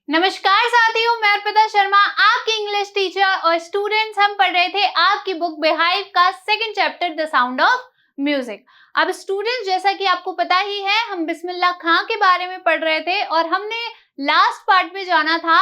नमस्कार साथियों, मैं अर्पिता शर्मा आपकी इंग्लिश टीचर और स्टूडेंट्स हम पढ़ रहे थे आपकी बुक बिहाइव का second chapter the sound of music. अब स्टूडेंट्स, जैसा कि आपको पता ही है, हम बिस्मिल्लाह खां के बारे में पढ़ रहे थे और हमने लास्ट पार्ट में जाना था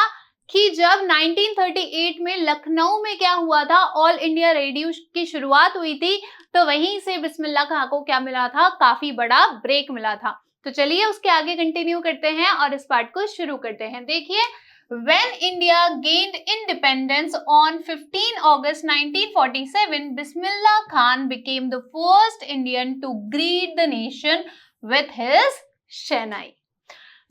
कि जब 1938 में लखनऊ में क्या हुआ था, ऑल इंडिया रेडियो की शुरुआत हुई थी, तो वहीं से बिस्मिल्लाह खां को क्या मिला था, काफी बड़ा ब्रेक मिला था। तो चलिए उसके आगे कंटिन्यू करते हैं और इस पार्ट को शुरू करते हैं। देखिए, When India gained independence on 15 August 1947, Bismillah Khan became the first Indian to greet the nation with his Shehnai।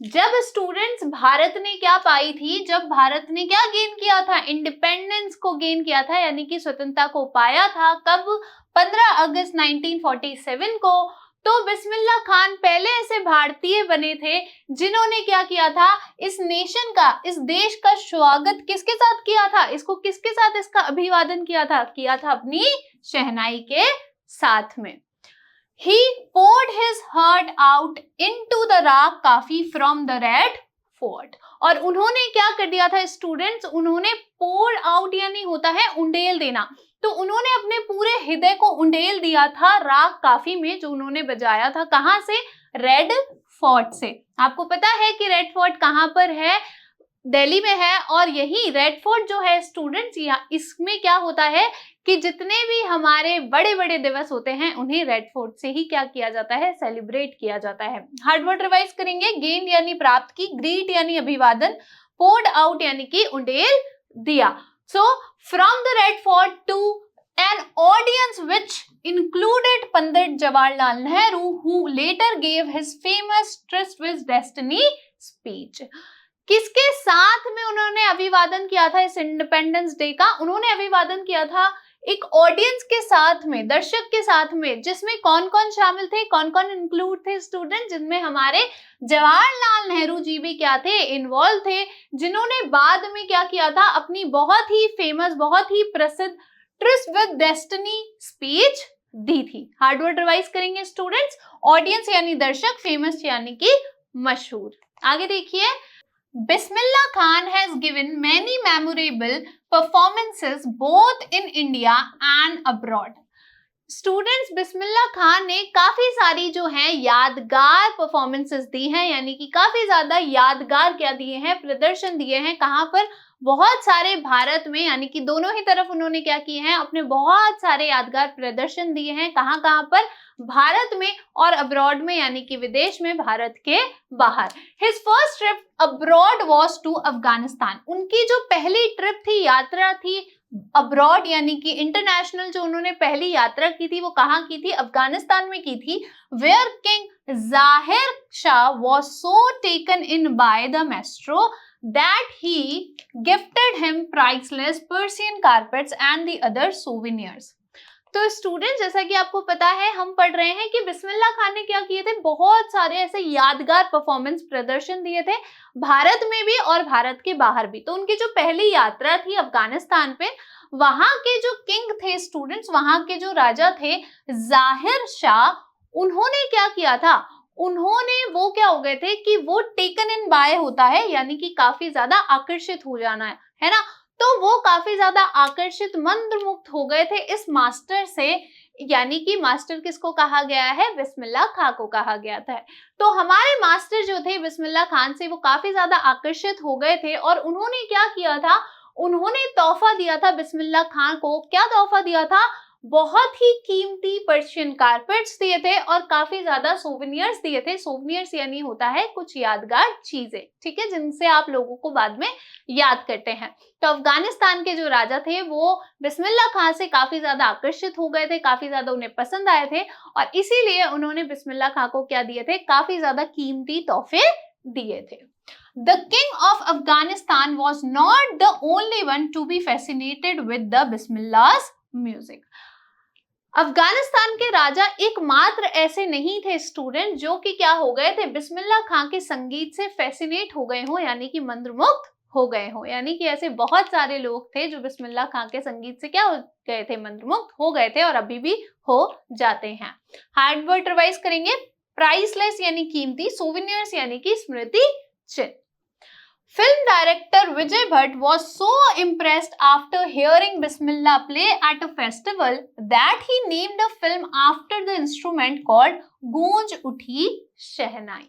जब स्टूडेंट्स भारत ने क्या पाई थी, जब भारत ने क्या गेन किया था, इंडिपेंडेंस को गेन किया था, यानी कि स्वतंत्रता को पाया था। कब? 15 अगस्त 1947 को। तो बिस्मिल्लाह खान पहले ऐसे भारतीय बने थे जिन्होंने क्या किया था, इस नेशन का, इस देश का स्वागत किसके साथ किया था, इसको किसके साथ इसका अभिवादन किया था अपनी शहनाई के साथ में। He poured his heart out into the Rak Kafi from the Red Fort। और उन्होंने क्या कर दिया था स्टूडेंट्स, उन्होंने pour out यानी होता है उंडेल देना, तो उन्होंने अपने पूरे हृदय को उंडेल दिया था राग काफी में, जो उन्होंने बजाया था। कहां से? रेड फोर्ट से। आपको पता है कि रेड फोर्ट कहां पर है? दिल्ली में है। और यही रेड फोर्ट जो है स्टूडेंट्स, इसमें क्या होता है कि जितने भी हमारे बड़े बड़े दिवस होते हैं उन्हें रेड फोर्ट से ही क्या किया जाता है, सेलिब्रेट किया जाता है। हार्ड वर्ड रिवाइज करेंगे। गेन यानी प्राप्त की, ग्रीट यानी अभिवादन, पोर्ड आउट यानी कि उंडेल दिया। So from the Red Fort to an audience which included Pandit Jawaharlal Nehru, who later gave his famous Tryst with Destiny speech। किसके साथ में उन्होंने अभिवादन किया था इस इंडिपेंडेंस डे का? उन्होंने अभिवादन किया था एक ऑडियंस के साथ में, दर्शक के साथ में, जिसमें कौन कौन शामिल थे, कौन कौन इंक्लूड थे स्टूडेंट? जिनमें हमारे जवाहरलाल नेहरू जी भी क्या थे, इन्वॉल्व थे, जिन्होंने बाद में क्या किया था, अपनी बहुत ही फेमस, बहुत ही प्रसिद्ध ट्रिस्ट विद डेस्टिनी स्पीच दी थी। हार्ड वर्ड रिवाइज करेंगे स्टूडेंट्स। ऑडियंस यानी दर्शक, फेमस यानी कि मशहूर। आगे देखिए, Bismillah Khan has given many memorable performances both in India and abroad। Students, Bismillah Khan ने काफी सारी जो है यादगार परफॉर्मेंसेस दी हैं, यानी कि काफी ज्यादा यादगार क्या दिए हैं, प्रदर्शन दिए हैं। कहां पर? बहुत सारे भारत में, यानी कि दोनों ही तरफ उन्होंने क्या किए हैं, अपने बहुत सारे यादगार प्रदर्शन दिए हैं। कहां कहां पर? भारत में और अब्रॉड में, यानी कि विदेश में, भारत के बाहर। His first trip abroad was to Afghanistan. उनकी जो पहली ट्रिप थी, यात्रा थी अब्रॉड यानी कि इंटरनेशनल, जो उन्होंने पहली यात्रा की थी वो कहाँ की थी? अफगानिस्तान में की थी। वेयर किंग जाहिर Shah was so taken in by the maestro that he gifted him priceless Persian carpets and the other souvenirs। तो स्टूडेंट, जैसा कि आपको पता है, हम पढ़ रहे हैं कि बिस्मिल्लाह खान ने क्या किए थे, बहुत सारे ऐसे यादगार परफॉर्मेंस प्रदर्शन दिए थे, भारत में भी और भारत के बाहर भी। तो उनकी जो पहली यात्रा थी अफगानिस्तान पे, वहां के जो किंग थे स्टूडेंट्स, वहां के जो राजा थे जाहिर शाह, उन्होंने क्या किया था, उन्होंने वो क्या हो गए थे कि वो टेकन इन बाय होता है, यानी कि काफी ज्यादा आकर्षित हो जाना है ना। तो वो काफी ज्यादा आकर्षित, मंत्रमुग्ध हो गए थे इस मास्टर से, यानी कि मास्टर किसको कहा गया है? बिस्मिल्लाह खां को कहा गया था। तो हमारे मास्टर जो थे बिस्मिल्लाह खान से, वो काफी ज्यादा आकर्षित हो गए थे और उन्होंने क्या किया था, उन्होंने तोहफा दिया था बिस्मिल्लाह खान को। क्या तोहफा दिया था? बहुत ही कीमती पर्शियन कारपेट्स दिए थे और काफी ज्यादा सोवेनियर्स दिए थे। सोवेनियर्स यानी होता है कुछ यादगार चीजें, ठीक है, जिनसे आप लोगों को बाद में याद करते हैं। तो अफगानिस्तान के जो राजा थे वो बिस्मिल्लाह खान से काफी ज्यादा आकर्षित हो गए थे, काफी ज्यादा उन्हें पसंद आए थे और इसीलिए उन्होंने बिस्मिल्लाह खान को क्या दिए थे, काफी ज्यादा कीमती तोहफे दिए थे। The king of Afghanistan was not the only one to be fascinated with the Bismillah's music। Afghanistan के राजा एकमात्र ऐसे नहीं थे स्टूडेंट जो कि क्या हो गए थे, बिस्मिल्लाह खान के संगीत से फैसिनेट हो गए हो, यानी कि मंत्रमुग्ध हो गए हो। यानी कि ऐसे बहुत सारे लोग थे जो बिस्मिल्लाह खान के संगीत से क्या हो गए थे, मंत्रमुग्ध हो गए थे और अभी भी हो जाते हैं। हार्ड वर्ड रिवाइज करेंगे। प्राइसलेस यानी कीमती, सोवेनियर्स यानी कि स्मृति चिन्ह। Film director Vijay Bhatt was so impressed after hearing Bismillah play at a festival that he named a film after the instrument called गूंज उठी शहनाई.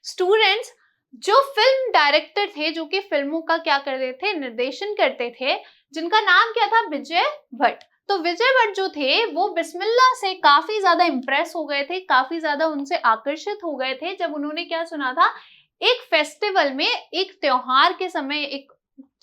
Students, जो फिल्म डायरेक्टर थे, जो कि फिल्मों का क्या करते थे, निर्देशन करते थे, जिनका नाम क्या था, विजय भट्ट. तो विजय भट्ट जो थे वो बिस्मिल्लाह से काफी ज्यादा इम्प्रेस हो गए थे, काफी ज्यादा उनसे आकर्षित हो गए थे जब उन्होंने क्या सुना था, एक फेस्टिवल में, एक त्योहार के समय एक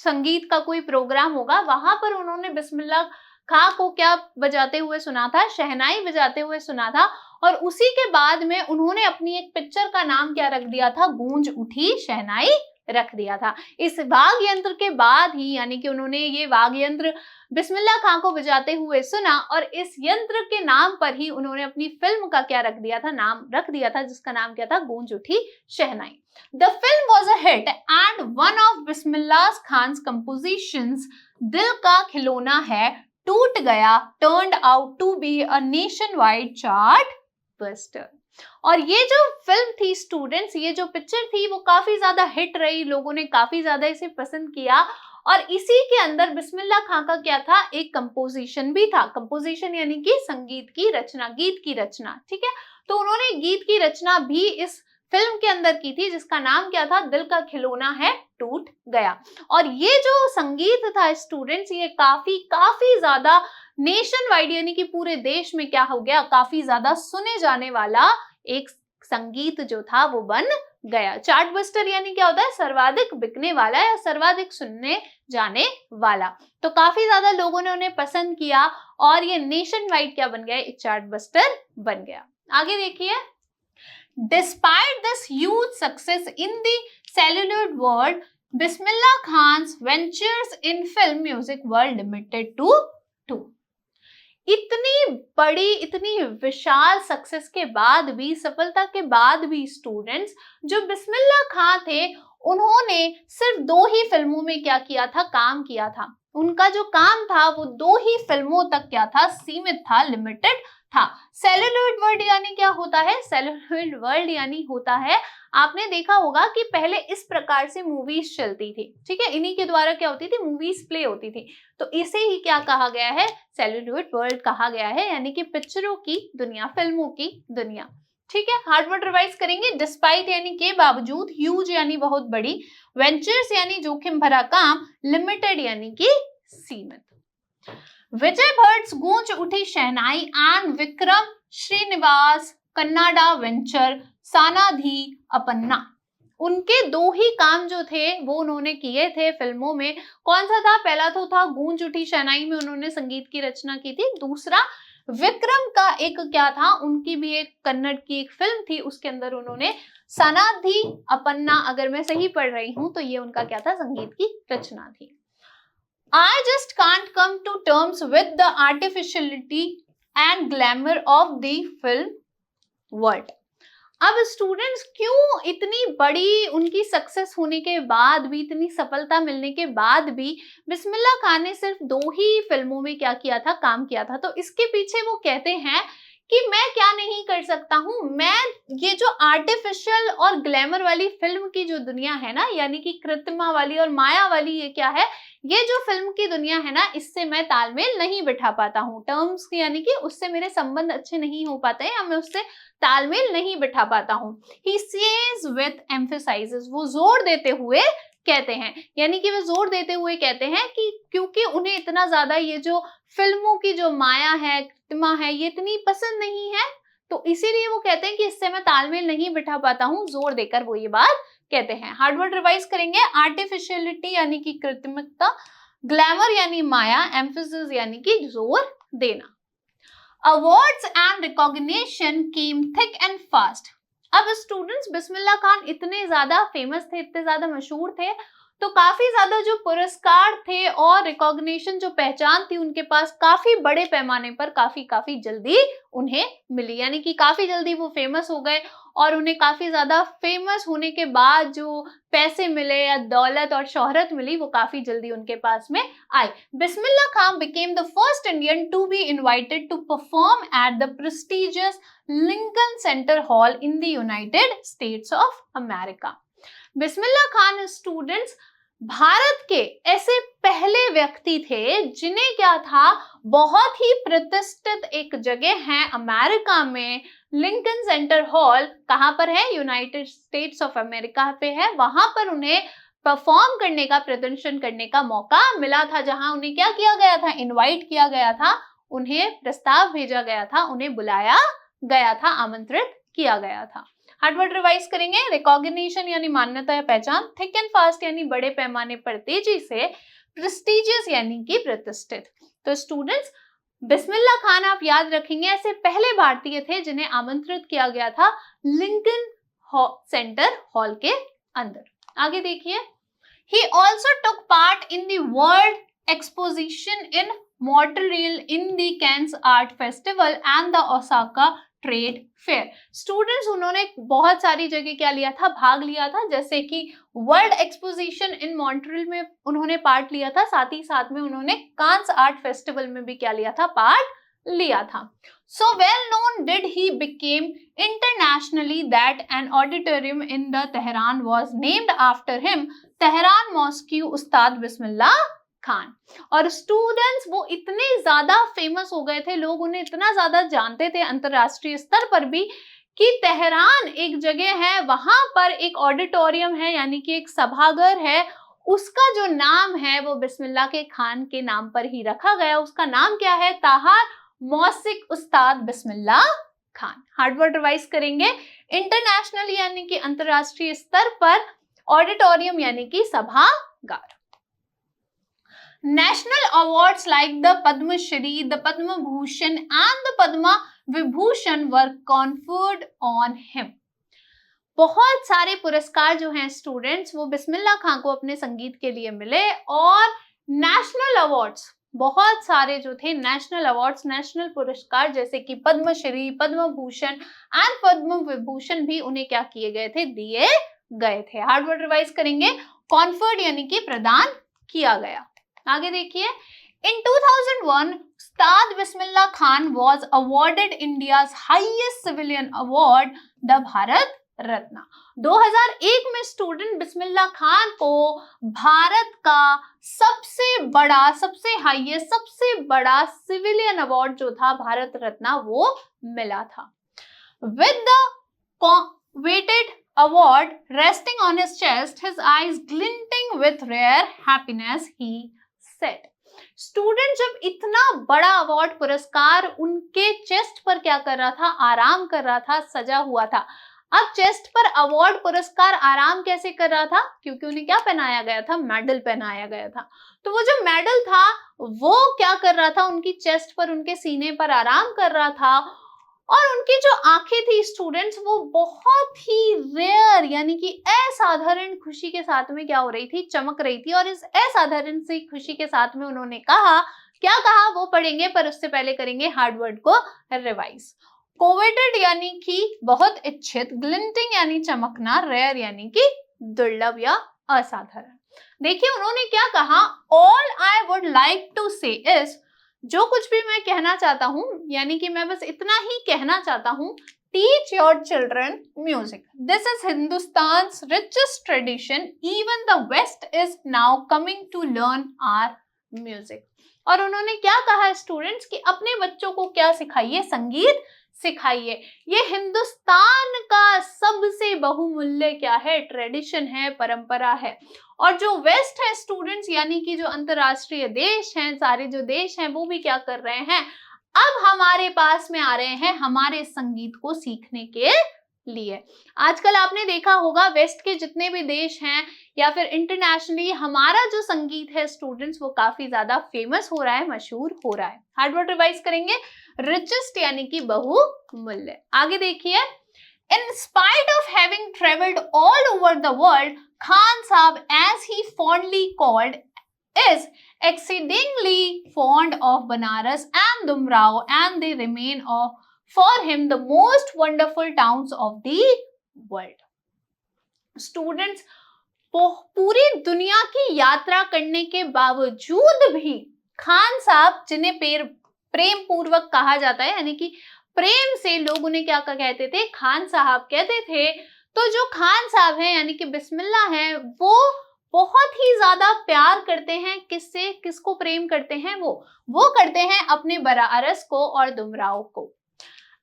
संगीत का कोई प्रोग्राम होगा, वहां पर उन्होंने बिस्मिल्लाह खां को क्या बजाते हुए सुना था, शहनाई बजाते हुए सुना था. और उसी के बाद में उन्होंने अपनी एक पिक्चर का नाम क्या रख दिया था, गूंज उठी शहनाई रख दिया था. इस वाद्य यंत्र के बाद ही, यानी कि उन्होंने ये वाद्य यंत्र बिस्मिल्लाह खां को बजाते हुए सुना और इस यंत्र के नाम पर ही उन्होंने अपनी फिल्म का क्या रख दिया था, नाम रख दिया था, जिसका नाम क्या था, गूंज उठी शहनाई. The film was a hit and one of Bismillah Khan's compositions, दिल का खिलौना है टूट गया, turned out to be a nationwide chart buster. और ये जो फिल्म थी स्टूडेंट्स, ये जो पिक्चर थी वो काफी ज्यादा हिट रही, लोगों ने काफी ज्यादा इसे पसंद किया. और इसी के अंदर बिस्मिल्लाह खां का क्या था, एक कंपोजिशन भी था. कंपोजिशन यानी कि संगीत की रचना, गीत की रचना, ठीक है. तो उन्होंने गीत की रचना भी इस फिल्म के अंदर की थी, जिसका नाम क्या था, दिल का खिलौना है टूट गया. और ये जो संगीत था स्टूडेंट्स, ये काफी ज्यादा नेशन वाइड, यानी कि पूरे देश में क्या हो गया, काफी ज्यादा सुने जाने वाला एक संगीत जो था वो बन गया. चार्ट बस्टर यानी क्या होता है, सर्वाधिक बिकने वाला या सर्वाधिक सुनने जाने वाला. तो काफी ज्यादा लोगों ने उन्हें पसंद किया और ये नेशन वाइड क्या बन गया, एक चार्ट बस्टर बन गया. आगे देखिए. Despite this huge success in the celluloid world, Bismillah Khan's ventures in film music were limited to two. इतनी बड़ी, इतनी विशाल सक्सेस के बाद भी, सफलता के बाद भी स्टूडेंट्स, जो बिस्मिल्लाह खां थे उन्होंने सिर्फ 2 ही फिल्मों में क्या किया था, काम किया था. उनका जो काम था वो 2 ही फिल्मों तक क्या था, सीमित था, लिमिटेड था. सेलुलॉइड वर्ल्ड यानी क्या होता है, सेलुलॉइड वर्ल्ड यानी होता है, आपने देखा होगा कि पहले इस प्रकार से मूवीज चलती थी, ठीक है, इन्हीं के द्वारा क्या होती थी, मूवीज प्ले होती थी. तो इसे ही क्या कहा गया है, सेलुलॉइड वर्ल्ड कहा गया है, यानी कि पिक्चरों की दुनिया, फिल्मों की दुनिया. ठीक है, हार्ड वर्ड रिवाइज करेंगे. डिस्पाइट यानी के बावजूद, ह्यूज यानी बहुत बड़ी, वेंचर्स यानी जोखिम भरा काम, लिमिटेड यानी कि सीमित. विजय भट्ट्स गूंज उठी शहनाई एंड विक्रम श्रीनिवास कन्नाडा वेंचर सानाधी अपन्ना, उनके 2 ही काम जो थे वो उन्होंने किए थे फिल्मों में. कौन सा था, पहला तो था गूंज उठी शहनाई में उन्होंने संगीत की रचना की थी. दूसरा विक्रम का एक क्या था, उनकी भी एक कन्नड़ की एक फिल्म थी, उसके अंदर उन्होंने सनाधि अपन्ना, अगर मैं सही पढ़ रही हूं तो ये उनका क्या था, संगीत की रचना थी. I just can't come to terms with the artificiality and glamour of the film world. अब स्टूडेंट्स, क्यों इतनी बड़ी उनकी सक्सेस होने के बाद भी, इतनी सफलता मिलने के बाद भी बिस्मिल्लाह खां ने सिर्फ 2 ही फिल्मों में क्या किया था, काम किया था. तो इसके पीछे वो कहते हैं कि मैं क्या नहीं कर सकता हूं, मैं ये जो आर्टिफिशियल और ग्लैमर वाली फिल्म की जो दुनिया है ना, यानी कि कृत्रिमा वाली और माया वाली, ये क्या है, ये जो फिल्म की दुनिया है ना, इससे मैं तालमेल नहीं बिठा पाता हूँ. टर्म्स यानी कि उससे मेरे संबंध अच्छे नहीं हो पाते हैं, या मैं उससे तालमेल नहीं बिठा पाता हूँ. He says with emphasizes, वो जोर देते हुए कहते हैं, यानी कि वे जोर देते हुए कहते हैं कि क्योंकि उन्हें इतना ज्यादा ये जो फिल्मों की जो माया है, कृत्रिमा है, ये इतनी पसंद नहीं है, तो इसीलिए वो कहते हैं कि इससे मैं तालमेल नहीं बिठा पाता हूँ. जोर देकर वो ये बात कहते हैं. हार्ड वर्ड रिवाइज करेंगे. आर्टिफिशियलिटी यानी कि कृत्रिमता, ग्लैमर यानी माया, एम्फेसिस यानी कि जोर देना. Awards and recognition came thick and fast. अब स्टूडेंट्स, बिस्मिल्लाह खान इतने ज्यादा फेमस थे, इतने ज्यादा मशहूर थे, तो काफी ज्यादा जो पुरस्कार थे और रिकॉग्निशन, जो पहचान थी उनके पास, काफी बड़े पैमाने पर काफी जल्दी उन्हें मिली. यानी कि काफी जल्दी वो फेमस हो गए और उन्हें काफी ज्यादा फेमस होने के बाद जो पैसे मिले या दौलत और शोहरत मिली, वो काफी जल्दी उनके पास में आई. Bismillah Khan became the first Indian to be invited to perform at the prestigious Lincoln Center Hall in the United States of America. Bismillah Khan students Bharat के ऐसे पहले व्यक्ति थे जिन्हें क्या था, बहुत ही प्रतिष्ठित एक जगह है अमेरिका में, लिंकन सेंटर हॉल, कहां पर है, यूनाइटेड स्टेट्स ऑफ अमेरिका पे है, वहां पर उन्हें परफॉर्म करने का, प्रदर्शन करने का मौका मिला था, जहां उन्हें क्या किया गया था, इनवाइट किया गया था, उन्हें प्रस्ताव भेजा गया था, उन्हें बुलाया गया था, आमंत्रित किया गया था। हार्ड वर्ड रिवाइज करेंगे। रिकॉग्निशन यानी मान्यता या पहचान, थिक एंड फास्ट यानी बड़े पैमाने पर तेजी से, प्रेस्टिजियस यानी कि प्रतिष्ठित। तो स्टूडेंट्स, बिस्मिल्लाह खान आप याद रखेंगे ऐसे पहले भारतीय थे जिन्हें आमंत्रित किया गया था लिंकन सेंटर हॉल के अंदर। आगे देखिए, he also took part in the world exposition in Montreal in the Cannes Art Festival and the Osaka trade fair. Students, उन्होंने बहुत सारी जगह क्या लिया था, भाग लिया था, जैसे कि वर्ल्ड एक्सपोजिशन इन मॉन्ट्रियल में उन्होंने पार्ट लिया था, साथ ही साथ में उन्होंने कांस आर्ट फेस्टिवल में भी क्या लिया था, पार्ट लिया था। So well known did he became internationally that an auditorium in the Tehran was named after him, Tehran mosque उस्ताद बिस्मिल्लाह खान। और स्टूडेंट्स, वो इतने ज्यादा फेमस हो गए थे, लोग उन्हें इतना ज्यादा जानते थे अंतरराष्ट्रीय स्तर पर भी, कि तेहरान एक जगह है, वहां पर एक ऑडिटोरियम है, यानी कि एक सभागार है, उसका जो नाम है वो बिस्मिल्लाह के खान के नाम पर ही रखा गया। उसका नाम क्या है, ताहार मौसिक उस्ताद Bismillah Khan. Hard word revise करेंगे। इंटरनेशनल यानी कि अंतरराष्ट्रीय स्तर पर, ऑडिटोरियम यानी कि सभागार। National awards like the Padma Shri, the Padma Bhushan and the Padma Vibhushan were conferred on him. बहुत सारे पुरस्कार जो हैं स्टूडेंट्स, वो बिस्मिल्लाह खान को अपने संगीत के लिए मिले, और नेशनल अवार्ड्स बहुत सारे जो थे, नेशनल अवार्ड्स, नेशनल पुरस्कार, जैसे कि पद्मश्री, पद्म भूषण एंड पद्म विभूषण भी उन्हें क्या किए गए थे, दिए गए थे। हार्ड वर्ड रिवाइज करेंगे। कॉन्फर्ड यानी कि प्रदान किया गया। आगे देखिए, in 2001 Ustad Bismillah Khan was awarded India's highest civilian award, the Bharat Ratna. 2001 में स्टूडेंट बिस्मिल्लाह खान को भारत का सबसे बड़ा, सबसे हाईएस्ट, सबसे बड़ा सिविलियन अवार्ड जो था, भारत रत्न, वो मिला था। With the weighted award resting on his chest, his eyes glinting with rare happiness, he said. Student, जब इतना बड़ा अवार्ड पुरस्कार उनके चेस्ट पर क्या कर रहा था, आराम कर रहा था, सजा हुआ था। अब चेस्ट पर अवार्ड पुरस्कार आराम कैसे कर रहा था, क्योंकि उन्हें क्या पहनाया गया था, मेडल पहनाया गया था। तो वो जो मेडल था वो क्या कर रहा था, उनकी चेस्ट पर, उनके सीने पर आराम कर रहा था, और उनकी जो आंखें थी स्टूडेंट्स, वो बहुत ही रेयर यानी कि असाधारण खुशी के साथ में क्या हो रही थी, चमक रही थी। और इस असाधारण सी खुशी के साथ में उन्होंने कहा, क्या कहा वो पढ़ेंगे, पर उससे पहले करेंगे हार्ड वर्ड को रिवाइज। कोवेटेड यानी कि बहुत इच्छित, ग्लिंटिंग यानी चमकना, रेयर यानी कि दुर्लभ या असाधारण। देखिए उन्होंने क्या कहा, all I would like to say is, जो कुछ भी मैं कहना चाहता हूं, यानी कि मैं बस इतना ही कहना चाहता हूं, teach your children music, this is Hindustan's richest tradition, even the west is now coming to learn our music. और उन्होंने क्या कहा स्टूडेंट्स, कि अपने बच्चों को क्या सिखाइए, संगीत सिखाइए। ये हिंदुस्तान का सबसे बहुमूल्य क्या है, ट्रेडिशन है, परंपरा है। और जो वेस्ट है स्टूडेंट्स, यानी कि जो अंतरराष्ट्रीय देश हैं, सारे जो देश हैं, वो भी क्या कर रहे हैं, अब हमारे पास में आ रहे हैं हमारे संगीत को सीखने के लिए। आजकल आपने देखा होगा वेस्ट के जितने भी देश हैं या फिर इंटरनेशनली हमारा जो संगीत है स्टूडेंट्स, वो काफी ज्यादा फेमस हो रहा है, मशहूर हो रहा है। हार्ड वर्ड रिवाइज करेंगे। रिचेस्ट यानी कि बहुमूल्य। आगे देखिए, in spite of having traveled all over the world, Khan Sahab, as he fondly called, is exceedingly fond of Banaras and Dumrao, and they remain for him the most wonderful towns of the world. Students, पूरी दुनिया की यात्रा करने के बावजूद भी खान साहब, जिन्हें प्रेम पूर्वक कहा जाता है, यानी कि प्रेम से लोग उन्हें क्या कहते थे, खान साहब कहते थे। तो जो खान साहब हैं यानी कि बिस्मिल्लाह हैं, वो बहुत ही ज्यादा प्यार करते हैं। किससे? किसको प्रेम करते हैं? वो करते हैं अपने बनारस को और डुमराव को।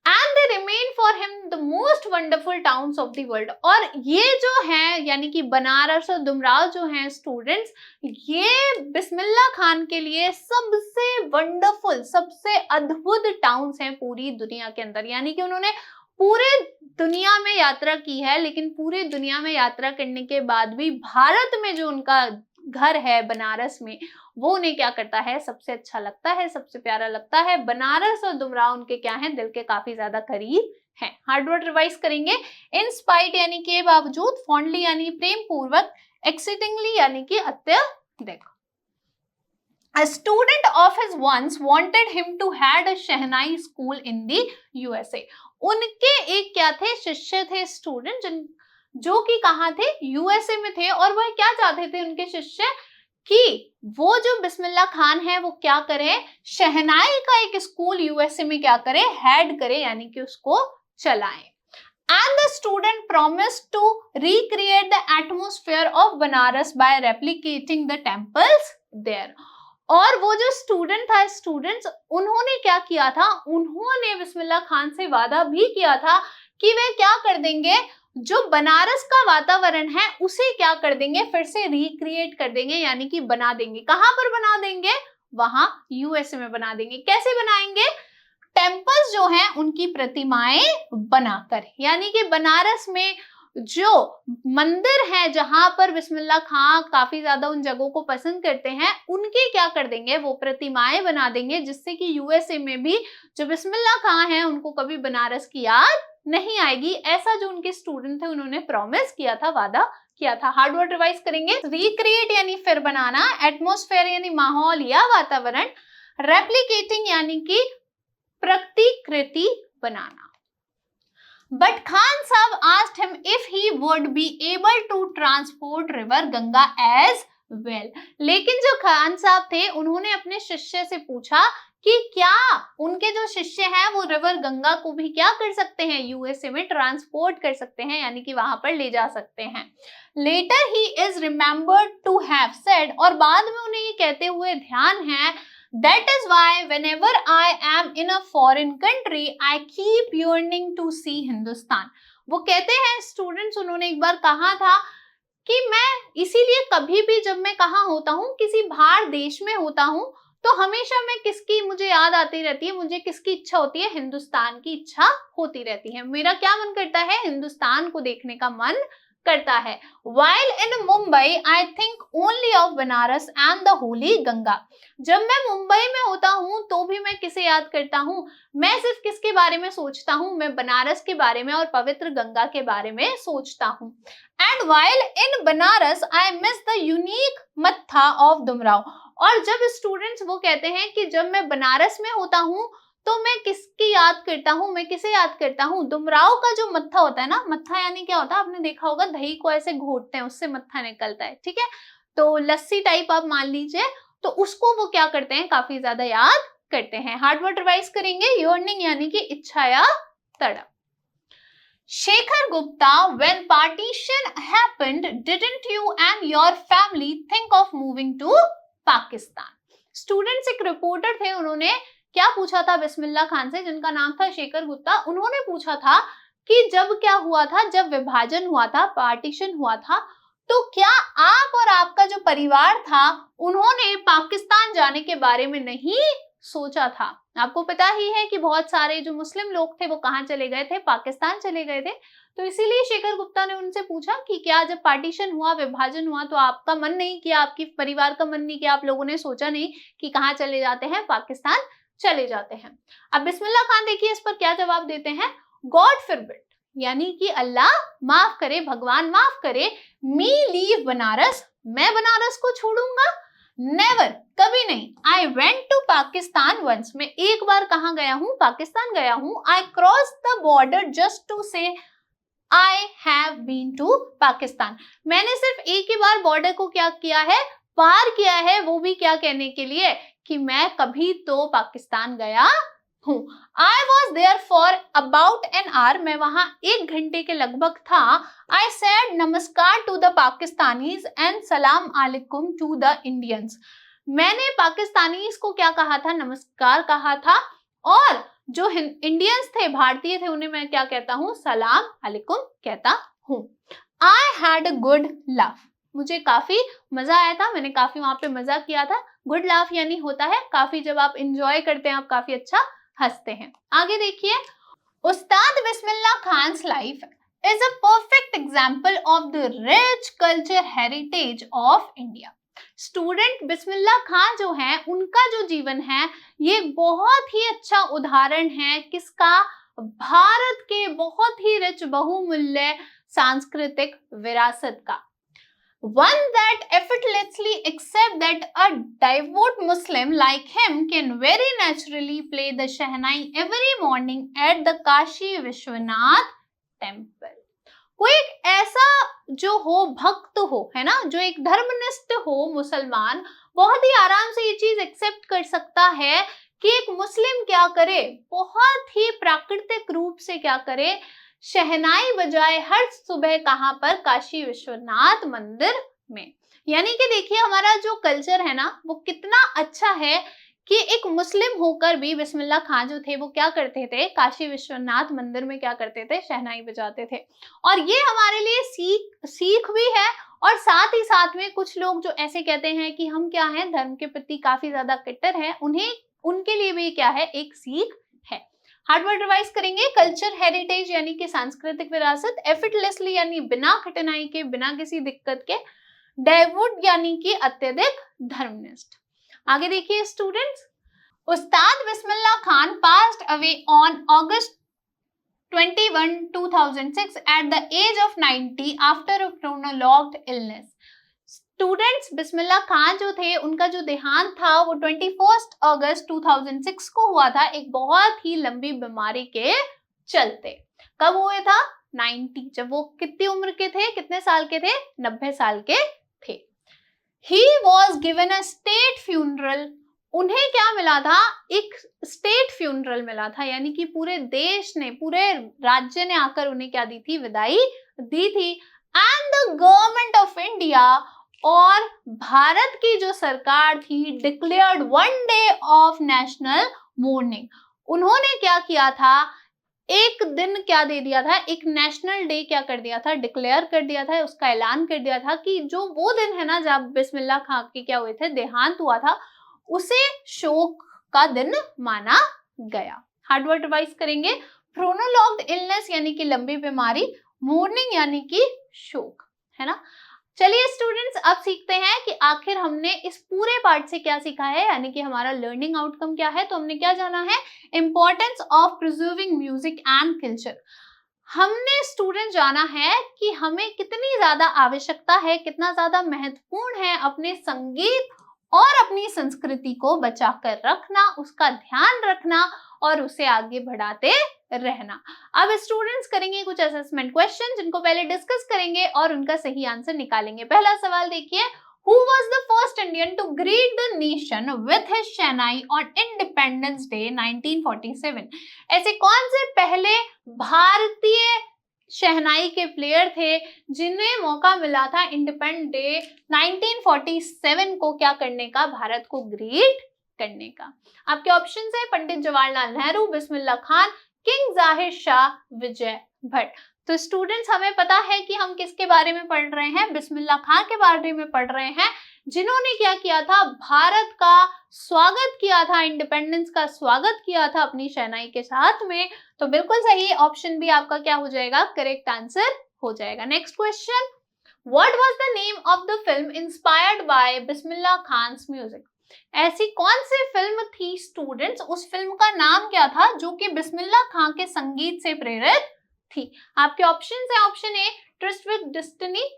And they remain for him the most wonderful towns of the world। और ये जो है यानी कि बनारस और डुमराव जो हैं स्टूडेंट्स, ये बिस्मिल्लाह खान के लिए सबसे वंडरफुल, सबसे अद्भुत टाउन्स हैं पूरी दुनिया के अंदर। यानी कि उन्होंने पूरे दुनिया में यात्रा की है, लेकिन पूरे दुनिया में यात्रा करने के बाद भी भारत में जो उनका घर है बनारस में, वो उन्हें क्या करता है? सबसे अच्छा लगता है, सबसे प्यारा लगता है। बनारस और डुमराव उनके क्या है? दिल के काफी ज्यादा करीब हैं। हार्ड वर्ड रिवाइज करेंगे। इन स्पाइट यानी के बावजूद, फॉन्डली यानी प्रेम पूर्वक, एक्सीडिंगली यानी कि अत्यधिक। A student of his once wanted him to had a shehnai school in the USA। उनके एक क्या थे? शिष्य थे, स्टूडेंट, जो कि कहाँ थे? यूएसए में थे। और वह क्या चाहते थे उनके शिष्य? कि वो जो बिस्मिल्लाह खान है वो क्या करे? शहनाई का एक स्कूल यूएसए में क्या करे? हेड करे, यानी कि उसको चलाए। And the student promised to recreate the atmosphere of Banaras by replicating the temples there। और वो जो स्टूडेंट था, स्टूडेंट्स, उन्होंने क्या किया था? उन्होंने बिस्मिल्लाह खान से वादा भी किया था कि वे क्या कर देंगे? जो बनारस का वातावरण है उसे क्या कर देंगे? फिर से रिक्रिएट कर देंगे, यानी कि बना देंगे। कहां पर बना देंगे? वहां यूएसए में बना देंगे। कैसे बनाएंगे? टेम्पल्स जो हैं उनकी प्रतिमाएं बनाकर। यानी कि बनारस में जो मंदिर है जहां पर बिस्मिल्लाह खां काफी ज्यादा उन जगहों को पसंद करते हैं, उनके क्या कर देंगे? वो प्रतिमाएं बना देंगे, जिससे कि यूएसए में भी जो बिस्मिल्लाह खां हैं उनको कभी बनारस की याद नहीं आएगी। ऐसा जो उनके स्टूडेंट थे उन्होंने प्रॉमिस किया था, वादा किया था। हार्ड वर्ड रिवाइज करेंगे। रिक्रिएट यानी फिर बनाना, एटमॉस्फेयर यानी माहौल या वातावरण, रेप्लिकेटिंग यानी कि प्रतिकृति बनाना। But Khan Sahib asked him if he would be able to transport river Ganga as well। लेकिन जो खान साहब थे उन्होंने अपने शिष्य से पूछा कि क्या उनके जो शिष्य हैं वो रिवर गंगा को भी क्या कर सकते हैं? यूएसए में ट्रांसपोर्ट कर सकते हैं, यानी कि वहां पर ले जा सकते हैं। Later he is remembered to have said, और बाद में उन्हें ये कहते हुए ध्यान है, That is why whenever I am in a foreign country, I keep yearning to see Hindustan। वो कहते हैं स्टूडेंट्स, उन्होंने एक बार कहा था कि मैं इसीलिए कभी भी जब मैं कहाँ होता हूँ, किसी बाहर देश में होता हूँ, तो हमेशा मैं किसकी मुझे याद आती रहती है? मुझे किसकी इच्छा होती है? हिंदुस्तान की इच्छा होती रहती है। मेरा क्या मन करता है? हिंदुस्तान को देखने का मन करता है। While in Mumbai, I think only of Banaras and the Holy Ganga। जब मैं मुंबई में होता हूँ तो भी मैं किसे याद करता हूँ? मैं सिर्फ किसके बारे में सोचता हूँ? मैं बनारस के बारे में और पवित्र गंगा के बारे में सोचता हूँ। And while in Banaras, I miss the unique matha of Dumrao। और जब स्टूडेंट्स वो कहते हैं कि जब मैं बनारस में होता हूँ तो मैं किसकी याद करता हूँ? मैं किसे याद करता हूँ? डुमराव का जो मत्था होता है ना, मत्था यानी क्या होता है? आपने देखा होगा दही को ऐसे घोटते हैं, उससे मत्था निकलता है, ठीक है? तो लस्सी टाइप आप मान लीजिए, तो उसको वो क्या करते हैं? काफी ज्यादा याद करते हैं। हार्ड वर्ड रिवाइज करेंगे। yearning यानी कि इच्छा या तड़प। Shekhar Gupta, when partition happened, didn't you and your family think of moving to Pakistan? Students एक रिपोर्टर थे, उन्होंने क्या पूछा था बिस्मिल्लाह खान से, जिनका नाम था शेखर गुप्ता। उन्होंने पूछा था कि जब क्या हुआ था, जब विभाजन हुआ था, पार्टीशन हुआ था, तो क्या आप और आपका जो परिवार था उन्होंने पाकिस्तान जाने के बारे में नहीं सोचा था? आपको पता ही है कि बहुत सारे जो मुस्लिम लोग थे वो कहाँ चले गए थे? पाकिस्तान चले गए थे। तो इसीलिए शेखर गुप्ता ने उनसे पूछा कि क्या जब पार्टीशन हुआ, विभाजन हुआ, तो आपका मन नहीं किया, आपकी परिवार का मन नहीं किया, आप लोगों ने सोचा नहीं कि कहाँ चले जाते हैं? पाकिस्तान चले जाते हैं। अब बिस्मिल्लाह खान देखिए इस पर क्या जवाब देते हैं। गॉड फॉरबिड, यानी कि अल्लाह माफ करे, भगवान माफ करे, मी लीव बनारस, मैं बनारस को छोड़ूंगा? नेवर, कभी नहीं। I went to Pakistan once, मैं एक बार कहाँ गया हूँ? पाकिस्तान गया हूँ। I cross the border just to say I have been to Pakistan, मैंने सिर्फ एक ही बार बॉर्डर को क्या किया है? पार किया है, वो भी क्या कहने के लिए कि मैं कभी तो पाकिस्तान गया हूँ। I was there for about an hour, मैं वहां 1 घंटे के लगभग था। I said नमस्कार to the Pakistanis and सलाम अलैकुम to the Indians। मैंने पाकिस्तानीज को क्या कहा था? नमस्कार कहा था, और जो इंडियंस थे, भारतीय थे, उन्हें मैं क्या कहता हूँ? सलाम अलैकुम कहता हूँ। I had a good laugh, मुझे काफी मजा आया था, मैंने काफी वहां पे मजा किया था। गुड लाफ यानी होता है काफी, जब आप इंजॉय करते हैं, आप काफी अच्छा हंसते हैं। आगे देखिए, Ustad Bismillah Khan's life is a perfect example of the rich culture heritage of India. Student Bismillah Khan जो है, उनका जो जीवन है, ये बहुत ही अच्छा उदाहरण है किसका? भारत के बहुत ही रिच बहुमूल्य सांस्कृतिक विरासत का। One that effortlessly accepts that a devout Muslim like him can very naturally play the Shehnai every morning at the Kashi Vishwanath temple। कोई एक ऐसा जो हो, भक्त हो, है ना, जो एक धर्मनिष्ठ हो मुसलमान, बहुत ही आराम से ये चीज एक्सेप्ट कर सकता है कि एक मुस्लिम क्या करे, बहुत ही प्राकृतिक रूप से क्या करे, शहनाई बजाए हर सुबह। कहां पर? काशी विश्वनाथ मंदिर में। यानी कि देखिए, हमारा जो कल्चर है ना, वो कितना अच्छा है कि एक मुस्लिम होकर भी बिस्मिल्लाह खान जो थे, वो क्या करते थे? काशी विश्वनाथ मंदिर में क्या करते थे? शहनाई बजाते थे। और ये हमारे लिए सीख भी है, और साथ ही साथ में कुछ लोग जो ऐसे कहते हैं कि हम क्या हैं, धर्म के प्रति काफी ज्यादा कट्टर हैं, उनके लिए भी क्या है? एक सीख है। हार्ड वर्ड रिवाइज करेंगे। कल्चर हेरिटेज यानी कि सांस्कृतिक विरासत, एफर्टलेसली यानी बिना कठिनाई के, बिना किसी दिक्कत के, डेवुड यानी कि अत्यधिक धर्मनिष्ठ। आगे देखिए students, Ustad Bismillah Khan passed away on August 21, 2006 at the age of 90 after a prolonged illness। Students, Bismillah Khan जो थे, उनका जो देहांत था वो 21 अगस्त 2006 को हुआ था, एक बहुत ही लंबी बीमारी के चलते। कब हुए था? 90। जब वो कितनी उम्र के थे? कितने साल के थे? 90 साल के थे। He was given a state funeral। उन्हें क्या मिला था? एक स्टेट फ्यूनरल मिला था, यानी कि पूरे देश ने, पूरे राज्य ने आकर उन्हें क्या दी थी? विदाई दी थी। And the government of India, और भारत की जो सरकार थी, declared 1 day of national morning. उन्होंने क्या किया था? एक दिन क्या दे दिया था? एक नेशनल डे क्या कर दिया था? डिक्लेयर कर दिया था, उसका ऐलान कर दिया था कि जो वो दिन है ना, जब बिस्मिल्लाह खान के क्या हुए थे? देहांत हुआ था, उसे शोक का दिन माना गया। हार्ड वर्ड रिवाइज करेंगे। प्रोनोलॉग्ड इलनेस यानी कि लंबी बीमारी, मोर्निंग यानी कि शोक, है ना। चलिए स्टूडेंट्स, अब सीखते हैं कि आखिर हमने इस पूरे पार्ट से क्या सीखा है, यानी कि हमारा लर्निंग आउटकम क्या है। तो हमने क्या जाना है? Importance of preserving music and culture. हमने स्टूडेंट जाना है कि हमें कितनी ज्यादा आवश्यकता है, कितना ज्यादा महत्वपूर्ण है अपने संगीत और अपनी संस्कृति को बचाकर रखना, उसका ध्यान रखना और उसे आगे बढ़ाते रहना। अब स्टूडेंट्स करेंगे कुछ असेसमेंट क्वेश्चन, जिनको पहले डिस्कस करेंगे और उनका सही आंसर निकालेंगे। पहला सवाल देखिए, Who was the first Indian to greet the nation with his Shehnai on Independence Day 1947? ऐसे कौन से पहले भारतीय शहनाई के प्लेयर थे जिन्हें मौका मिला था इंडिपेंडेंस डे 1947 को क्या करने का? भारत को ग्रीट करने का। आपके ऑप्शंस है पंडित जवाहरलाल नेहरू, बिस्मिल्लाह खान, किंग जाहिर शाह, विजय भट्ट। तो स्टूडेंट्स, हमें पता है कि हम किसके बारे में पढ़ रहे हैं? बिस्मिल्लाह खान के बारे में पढ़ रहे हैं, जिन्होंने क्या किया था? भारत का स्वागत किया था, इंडिपेंडेंस का स्वागत किया था अपनी शहनाई के साथ में। तो बिल्कुल सही, ऑप्शन बी आपका क्या हो जाएगा? करेक्ट आंसर हो जाएगा। Next question, what was the name of the film inspired by Bismillah Khan's music? ऐसी कौन सी फिल्म थी स्टूडेंट्स, उस फिल्म का नाम क्या था जो कि बिस्मिल्लाह खान के संगीत से प्रेरित थी? आपके ऑप्शंस है, option a trust with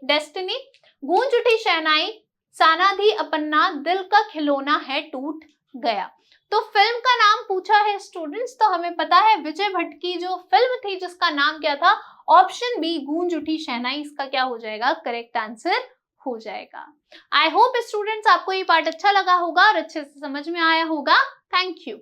destiny, गूंज उठी शहनाई, सानाधी अपन्ना, दिल का खिलौना है टूट गया। तो फिल्म का नाम पूछा है स्टूडेंट्स, तो हमें पता है विजय भट्ट की जो फिल्म थी जिसका नाम क्या था? ऑप्शन बी गूंज उठी शहनाई, इसका क्या हो जाएगा? करेक्ट आंसर हो जाएगा। आई होप स्टूडेंट्स आपको ये पार्ट अच्छा लगा होगा और अच्छे से समझ में आया होगा। Thank you.